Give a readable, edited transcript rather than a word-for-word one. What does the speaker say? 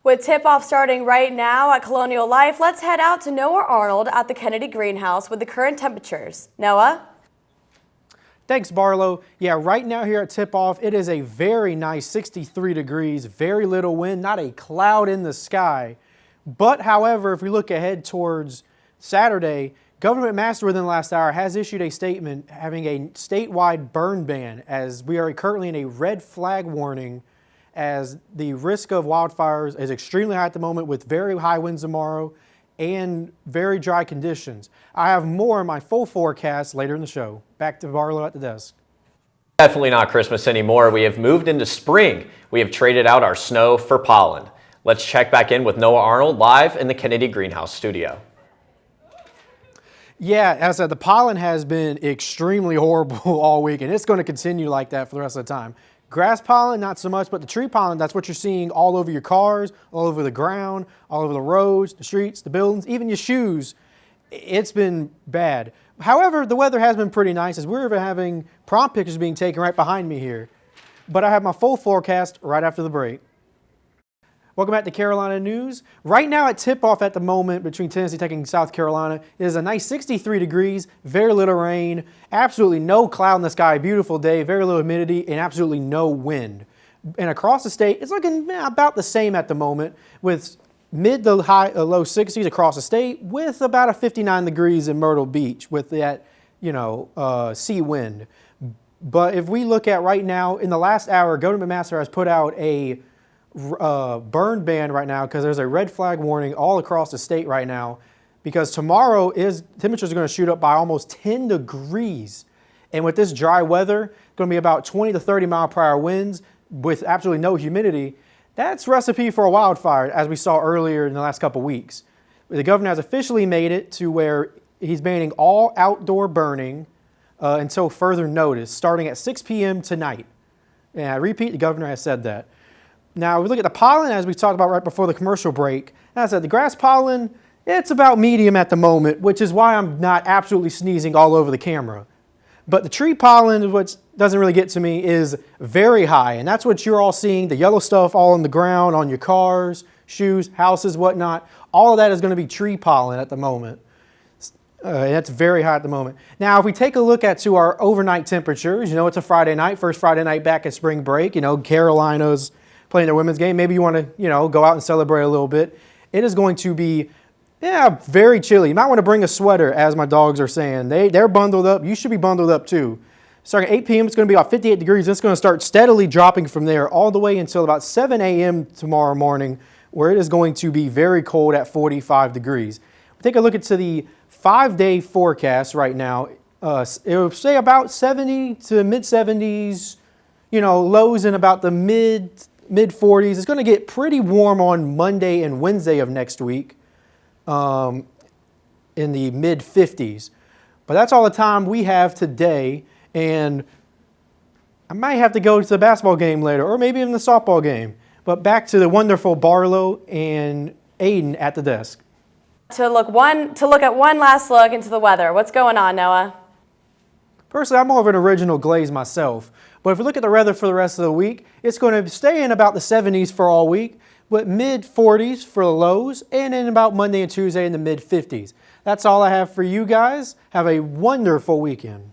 With tip-off starting right now at Colonial Life, let's head out to Noah Arnold at the Kennedy Greenhouse with the current temperatures. Noah? Thanks, Barlow. Yeah, right now here at tip-off, it is a very nice 63 degrees, very little wind, not a cloud in the sky. But, however, if we look ahead towards Saturday, Government Master within the last hour has issued a statement having a statewide burn ban as we are currently in a red flag warning as the risk of wildfires is extremely high at the moment with very high winds tomorrow and very dry conditions. I have more in my full forecast later in the show. Back to Barlow at the desk. Definitely not Christmas anymore. We have moved into spring. We have traded out our snow for pollen. Let's check back in with Noah Arnold live in the Kennedy Greenhouse studio. Yeah, as I said, the pollen has been extremely horrible all week, and it's going to continue like that for the rest of the time. Grass pollen, not so much, but the tree pollen, that's what you're seeing all over your cars, all over the ground, all over the roads, the streets, the buildings, even your shoes. It's been bad. However, the weather has been pretty nice as we're having prom pictures being taken right behind me here. But I have my full forecast right after the break. Welcome back to Carolina News. Right now at tip-off at the moment between Tennessee Tech and South Carolina, it is a nice 63 degrees, very little rain, absolutely no cloud in the sky, beautiful day, very little humidity, and absolutely no wind. And across the state, it's looking about the same at the moment with mid to low 60s across the state with about a 59 degrees in Myrtle Beach with that, sea wind. But if we look at right now, in the last hour, Government Master has put out a burn ban right now because there's a red flag warning all across the state right now because tomorrow temperatures are going to shoot up by almost 10 degrees. And with this dry weather, it's going to be about 20 to 30 mile per hour winds with absolutely no humidity. That's recipe for a wildfire as we saw earlier in the last couple weeks. The governor has officially made it to where he's banning all outdoor burning until further notice starting at 6 p.m. tonight. And I repeat, the governor has said that. Now, if we look at the pollen, as we talked about right before the commercial break, as I said, the grass pollen, it's about medium at the moment, which is why I'm not absolutely sneezing all over the camera. But the tree pollen, which doesn't really get to me, is very high, and that's what you're all seeing, the yellow stuff all on the ground, on your cars, shoes, houses, whatnot. All of that is going to be tree pollen at the moment. And that's very high at the moment. Now, if we take a look at our overnight temperatures, it's a Friday night, first Friday night back at spring break, Carolina's playing their women's game. Maybe you want to, go out and celebrate a little bit. It is going to be, very chilly. You might want to bring a sweater, as my dogs are saying. They're bundled up. You should be bundled up too. Starting at 8 p.m., it's going to be about 58 degrees. It's going to start steadily dropping from there all the way until about 7 a.m. tomorrow morning, where it is going to be very cold at 45 degrees. Take a look at the 5-day forecast right now. It will say about 70 to mid-70s, lows in about the mid-40s. It's going to get pretty warm on Monday and Wednesday of next week in the mid-50s. But that's all the time we have today, and I might have to go to the basketball game later or maybe even the softball game. But back to the wonderful Barlow and Aiden at the desk. To look at one last look into the weather. What's going on, Noah? Personally, I'm more of an original glaze myself. But if we look at the weather for the rest of the week, it's going to stay in about the 70s for all week, with mid-40s for the lows, and then about Monday and Tuesday in the mid-50s. That's all I have for you guys. Have a wonderful weekend.